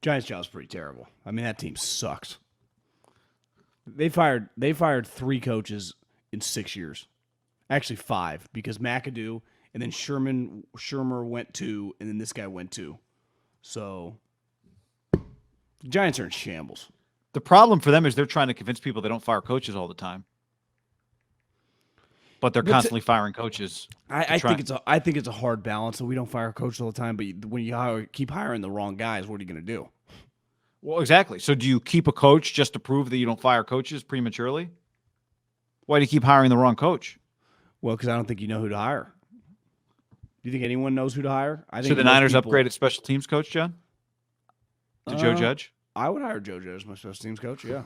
Giants job's pretty terrible. I mean, that team sucks. They fired 3 coaches in 6 years. Actually 5, because McAdoo and then Shermer went 2, and then this guy went 2. So the Giants are in shambles. The problem for them is they're trying to convince people they don't fire coaches all the time. But they're constantly firing coaches. I think it's a hard balance. So we don't fire coaches all the time, but when you keep hiring the wrong guys, what are you going to do? Well, exactly. So do you keep a coach just to prove that you don't fire coaches prematurely? Why do you keep hiring the wrong coach? Well, because I don't think you know who to hire. Do you think anyone knows who to hire? I think so the Niners upgraded special teams coach, John? To Joe Judge? I would hire Joe Judge as my special teams coach, yeah.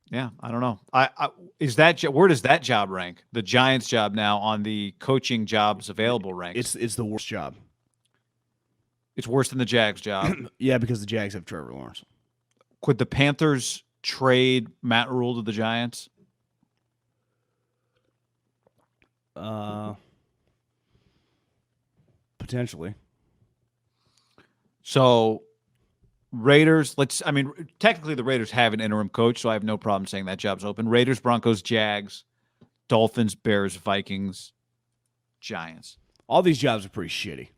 Yeah, I don't know. Where does that job rank? The Giants job now on the coaching jobs available ranks. It's the worst job. It's worse than the Jags job. Yeah, because the Jags have Trevor Lawrence. Could the Panthers trade Matt Rule to the Giants? Potentially. So Raiders, technically the Raiders have an interim coach, so I have no problem saying that job's open. Raiders, Broncos, Jags, Dolphins, Bears, Vikings, Giants. All these jobs are pretty shitty.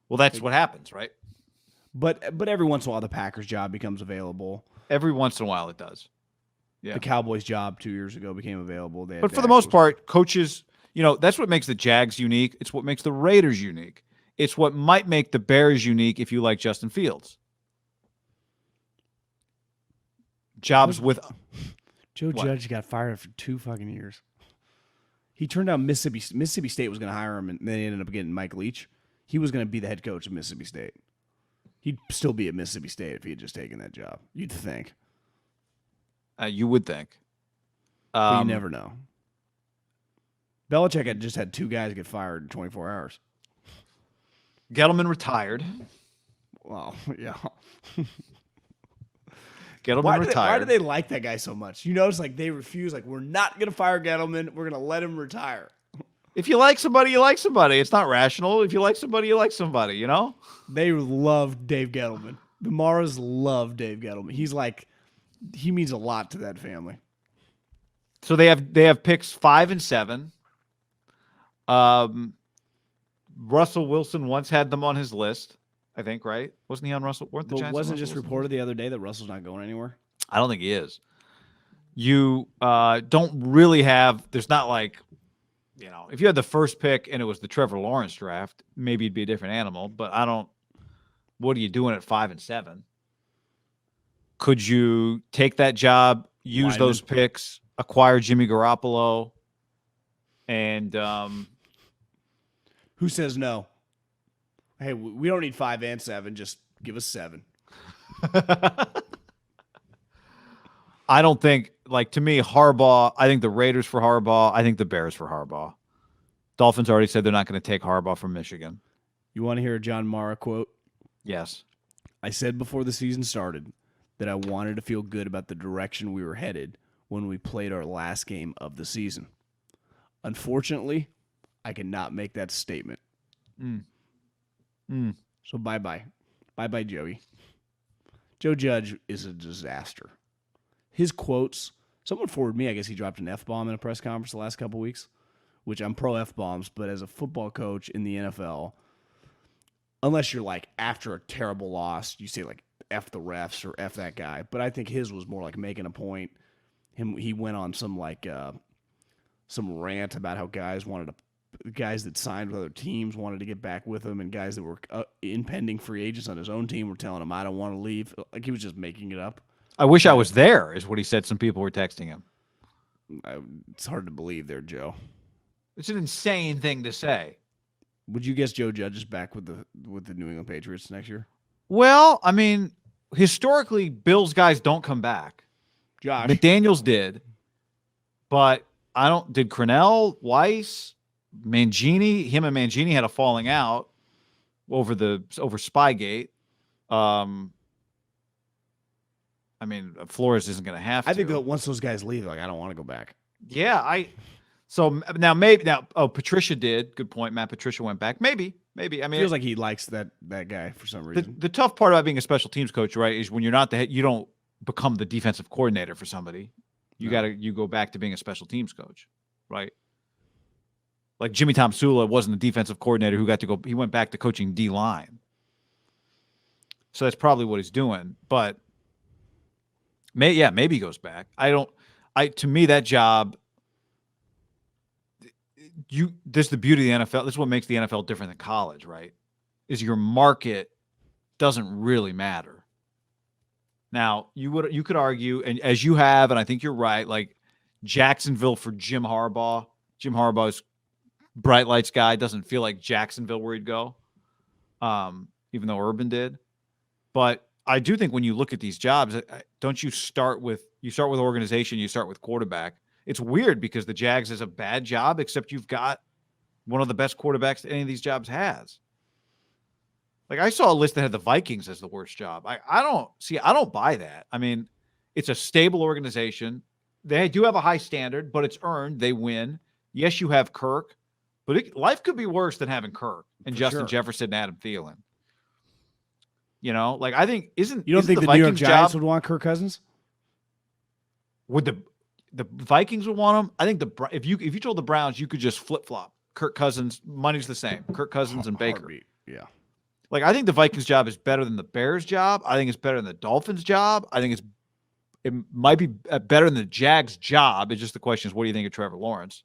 Well, that's what happens, right? But every once in a while the Packers job becomes available. Every once in a while it does. Yeah. The Cowboys job 2 years ago became available. But for the most part, coaches, that's what makes the Jags unique. It's what makes the Raiders unique. It's what might make the Bears unique if you like Justin Fields. Jobs with Joe Judge got fired for 2 fucking years. He turned out Mississippi State was going to hire him, and they ended up getting Mike Leach. He was going to be the head coach of Mississippi State. He'd still be at Mississippi State if he had just taken that job. You'd think. You would think. But you never know. Belichick just had 2 guys get fired in 24 hours. Gettleman retired. Well, yeah. Gettleman retired. Why do they like that guy so much? You notice, they refuse. We're not going to fire Gettleman. We're going to let him retire. If you like somebody, you like somebody. It's not rational. If you like somebody, you like somebody, They love Dave Gettleman. The Maras love Dave Gettleman. He means a lot to that family. So they have picks 5 and 7. Russell Wilson once had them on his list, I think, right? Wasn't he on Russell? Weren't the Giants wasn't just reported the other day that Russell's not going anywhere? I don't think he is. You don't really have. There's not if you had the first pick and it was the Trevor Lawrence draft, maybe it'd be a different animal. But I don't. What are you doing at 5 and 7? Could you take that job, use those picks, acquire Jimmy Garoppolo, and who says no? Hey, we don't need 5 and 7. Just give us 7. I don't think, to me, Harbaugh, I think the Raiders for Harbaugh. I think the Bears for Harbaugh. Dolphins already said they're not going to take Harbaugh from Michigan. You want to hear a John Mara quote? Yes. I said before the season started that I wanted to feel good about the direction we were headed when we played our last game of the season. Unfortunately, I cannot make that statement. So bye-bye. Bye-bye, Joey. Joe Judge is a disaster. His quotes, someone forwarded me, I guess he dropped an F-bomb in a press conference the last couple weeks, which I'm pro F-bombs, but as a football coach in the NFL, unless you're after a terrible loss, you say F the refs or F that guy. But I think his was more making a point. He went on some rant about how guys that signed with other teams wanted to get back with him, and guys that were impending free agents on his own team were telling him, I don't want to leave. He was just making it up. I wish I was there, is what he said. Some people were texting him. It's hard to believe there, Joe. It's an insane thing to say. Would you guess Joe Judge is back with the New England Patriots next year? Well, historically, Bills guys don't come back. Josh McDaniels did, but did Crennel, Weiss, Mangini? Him and Mangini had a falling out over Spygate. Flores isn't going to have to. I think that once those guys leave, I don't want to go back. Yeah, So now Patricia did. Good point. Matt Patricia went back. Maybe Maybe. I mean, Feels like he likes that guy for some reason. the tough part about being a special teams coach, right, is when you're not the head, you don't become the defensive coordinator for somebody. You go back to being a special teams coach, right? Like Jimmy Tomsula wasn't the defensive coordinator who got to go. He went back to coaching D-line. So that's probably what he's doing. But maybe he goes back. To me, that job, this is the beauty of the NFL. This is what makes the NFL different than college, right? Is your market doesn't really matter. Now, you could argue, and as you have, and I think you're right, like Jacksonville for Jim Harbaugh. Jim Harbaugh's bright lights guy doesn't feel like Jacksonville where he'd go, even though Urban did. But I do think when you look at these jobs, don't you start with organization, you start with quarterback. It's weird because the Jags is a bad job, except you've got one of the best quarterbacks that any of these jobs has. Like I saw a list that had the Vikings as the worst job. I don't buy that. I mean, it's a stable organization. They do have a high standard, but it's earned. They win. Yes, you have Kirk, but life could be worse than having Kirk and Justin Jefferson and Adam Thielen. You know, like I think you don't think the New York Giants would want Kirk Cousins? Would the Vikings would want him? I think if you told the Browns you could just flip flop Kirk Cousins, money's the same. Kirk Cousins and Baker. Heartbeat. Yeah. Like I think the Vikings job is better than the Bears job. I think it's better than the Dolphins job. I think it might be better than the Jags job. It's just the question is, what do you think of Trevor Lawrence?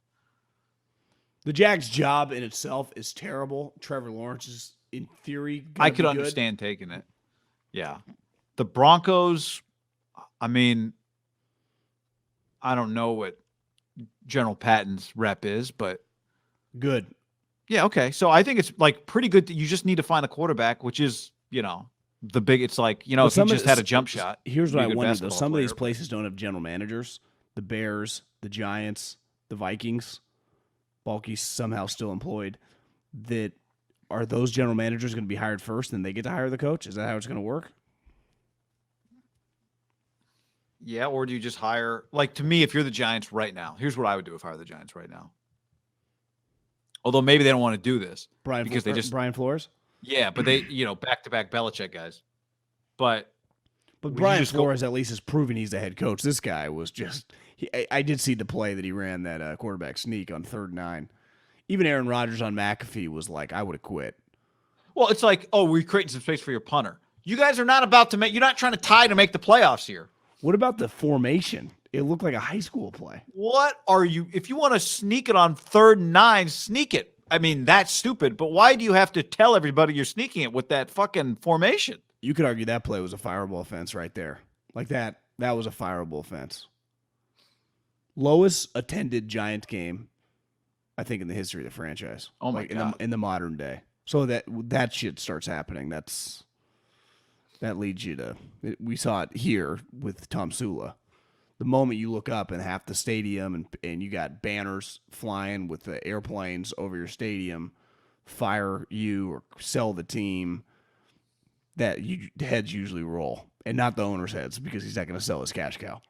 The Jags job in itself is terrible. Trevor Lawrence is, in theory, I could understand taking it. Yeah. The Broncos, I mean, I don't know what General Patton's rep is, but good. Yeah, okay. So I think it's like pretty good. You just need to find a quarterback, which is, it's like, if you just had a jump shot. Here's what I wonder, though. Some of these places don't have general managers. The Bears, the Giants, the Vikings, Balky's somehow still employed. Are those general managers going to be hired first and they get to hire the coach? Is that how it's going to work? Yeah, or do you just hire, like, to me, if you're the Giants right now, here's what I would do if I were the Giants right now. Although maybe they don't want to do this. Brian Flores? Yeah, but they, back-to-back Belichick guys. But Brian Flores at least is proving he's the head coach. This guy was just I did see the play that he ran that quarterback sneak on 3rd and 9. Even Aaron Rodgers on McAfee was like, I would have quit. Well, it's like, we're creating some space for your punter. You guys are not you're not trying to tie to make the playoffs here. What about the formation? It looked like a high school play. If you want to sneak it on 3rd and 9, sneak it. I mean, that's stupid, but why do you have to tell everybody you're sneaking it with that fucking formation? You could argue that play was a fireable offense right there. Like that was a fireable offense. Lowest attended Giant game, I think, in the history of the franchise. Oh my God. In the modern day. So that shit starts happening. That leads you to, we saw it here with Tomsula. The moment you look up and half the stadium and you got banners flying with the airplanes over your stadium, fire you or sell the team, heads usually roll. And not the owner's heads, because he's not going to sell his cash cow.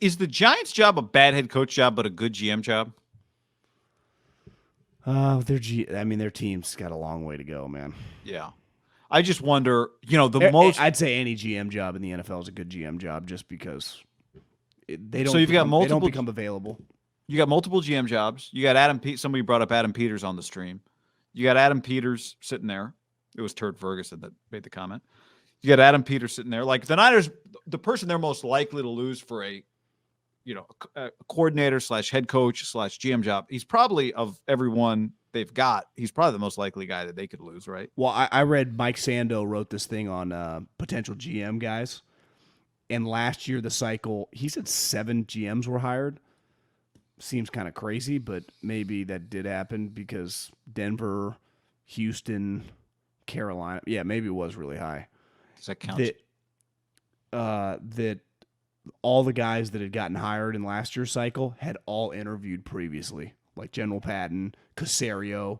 Is the Giants' job a bad head coach job, but a good GM job? Their team's got a long way to go, man. Yeah. I just wonder, I'd say any GM job in the NFL is a good GM job, just because they don't become available. You got multiple GM jobs. You got somebody brought up Adam Peters on the stream. You got Adam Peters sitting there. It was Turd Ferguson that made the comment. You got Adam Peters sitting there. Like the Niners, the person they're most likely to lose for a coordinator / head coach / GM job. He's probably, of everyone they've got, he's probably the most likely guy that they could lose, right? Well, I read Mike Sando wrote this thing on potential GM guys. And last year, the cycle, he said 7 GMs were hired. Seems kind of crazy, but maybe that did happen because Denver, Houston, Carolina. Yeah, maybe it was really high. Does that count? That all the guys that had gotten hired in last year's cycle had all interviewed previously, like General Patton, Casario,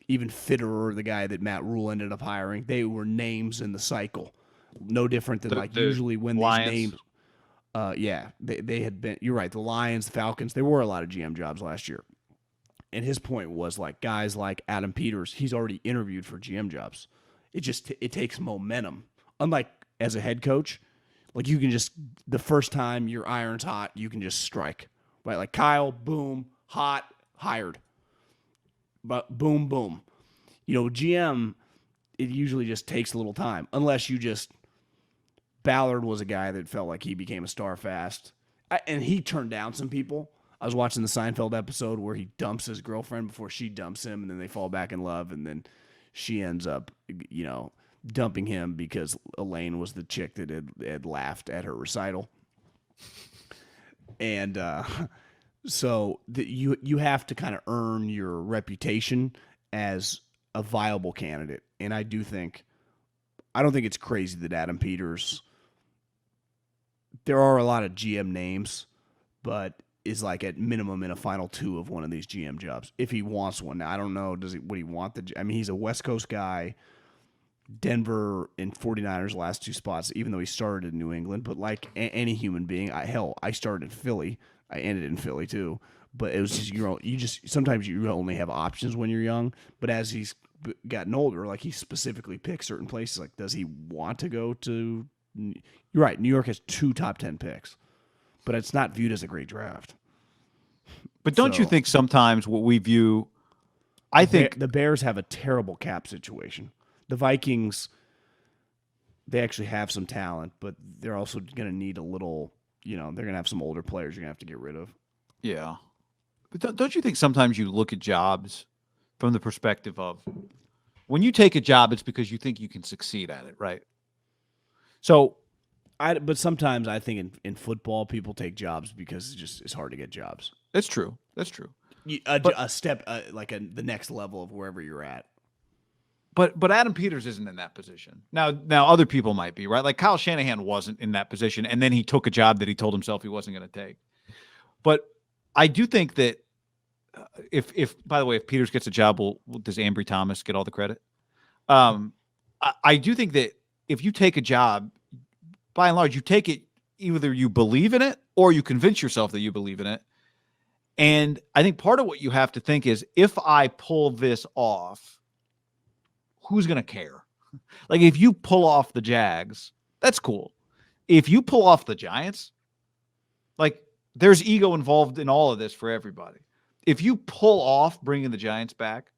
even Fitterer, the guy that Matt Rule ended up hiring. They were names in the cycle. No different than usually when Lions. These names. They had been. You're right. The Lions, the Falcons. There were a lot of GM jobs last year. And his point was like guys like Adam Peters, he's already interviewed for GM jobs. It takes momentum. Unlike as a head coach, like you can just the first time your iron's hot, you can just strike. Right? Like Kyle, boom, hot, hired. But boom, boom. GM, it usually just takes a little time. Unless you just Ballard was a guy that felt like he became a star fast. And he turned down some people. I was watching the Seinfeld episode where he dumps his girlfriend before she dumps him, and then they fall back in love, and then she ends up, dumping him because Elaine was the chick that had laughed at her recital. And so you have to kind of earn your reputation as a viable candidate. And I don't think it's crazy that Adam Peters, there are a lot of GM names, but is like at minimum in a final 2 of one of these GM jobs if he wants one. Now I don't know, would he want he's a West Coast guy. Denver and 49ers last 2 spots, even though he started in New England, but like any human being, I started in Philly. I ended in Philly too, but it was just sometimes you only have options when you're young, but as he's gotten older, like he specifically picks certain places. Like, does he want to go to, you're right, New York has 2 top 10 picks. But it's not viewed as a great draft. But don't you think sometimes what we view, I think the Bears have a terrible cap situation. The Vikings, they actually have some talent, but they're also going to need a little, they're going to have some older players you're going to have to get rid of. Yeah. But don't you think sometimes you look at jobs from the perspective of when you take a job, it's because you think you can succeed at it, right? So, but sometimes I think in football, people take jobs because it's hard to get jobs. That's true. That's true. A step the next level of wherever you're at. But Adam Peters isn't in that position. Now other people might be, right? Like Kyle Shanahan wasn't in that position, and then he took a job that he told himself he wasn't going to take. But I do think that if by the way, if Peters gets a job, does Ambry Thomas get all the credit? I do think that if you take a job, by and large, you take it, either you believe in it or you convince yourself that you believe in it. And I think part of what you have to think is, if I pull this off, who's going to care? Like, if you pull off the Jags, that's cool. If you pull off the Giants, like, there's ego involved in all of this for everybody. If you pull off bringing the Giants back,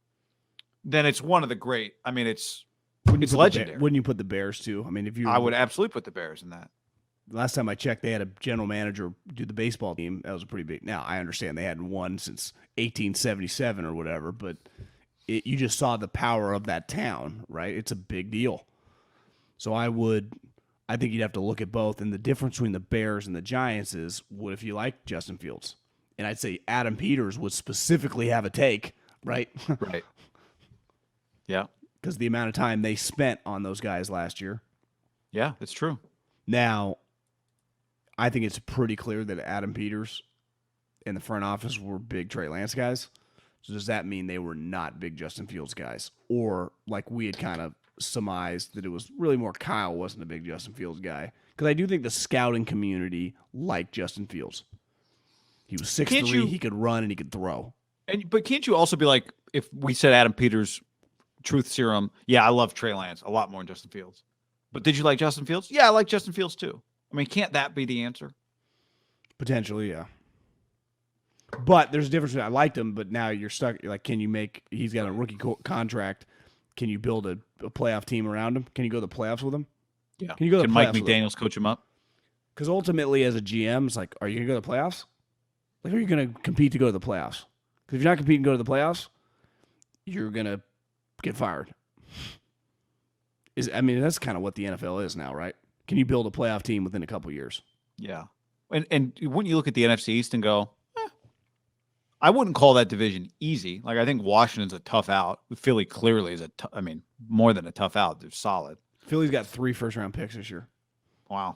then it's one of the great, it's legendary. Wouldn't you put the Bears too? I would absolutely put the Bears in that. Last time I checked, they had a general manager do the baseball team. That was a pretty big. Now, I understand they hadn't won since 1877 or whatever, but you just saw the power of that town, right? It's a big deal. So I think you'd have to look at both. And the difference between the Bears and the Giants is, what if you like Justin Fields? And I'd say Adam Peters would specifically have a take, right? Right. Yeah. Because the amount of time they spent on those guys last year. Yeah, it's true. Now, I think it's pretty clear that Adam Peters and the front office were big Trey Lance guys. So does that mean they were not big Justin Fields guys? Or like we had kind of surmised that it was really more Kyle wasn't a big Justin Fields guy? Because I do think the scouting community liked Justin Fields. He was 6'3", he could run and he could throw. But can't you also be like, if we said Adam Peters, truth serum, yeah, I love Trey Lance a lot more than Justin Fields. But did you like Justin Fields? Yeah, I like Justin Fields too. Can't that be the answer? Potentially, yeah. But there's a difference. I liked him, but now you're stuck. Like, he's got a rookie contract. Can you build a playoff team around him? Can you go to the playoffs with him? Yeah. Can you go to the playoffs Mike McDaniels coach him up? Because ultimately, as a GM, it's like, are you going to go to the playoffs? Like, are you going to compete to go to the playoffs? Because if you're not competing to go to the playoffs, you're going to get fired. That's kind of what the NFL is now, right? Can you build a playoff team within a couple years? Yeah. And wouldn't you look at the NFC East and go, I wouldn't call that division easy. Like, I think Washington's a tough out. Philly clearly is more than a tough out. They're solid. Philly's got 3 first-round picks this year. Wow.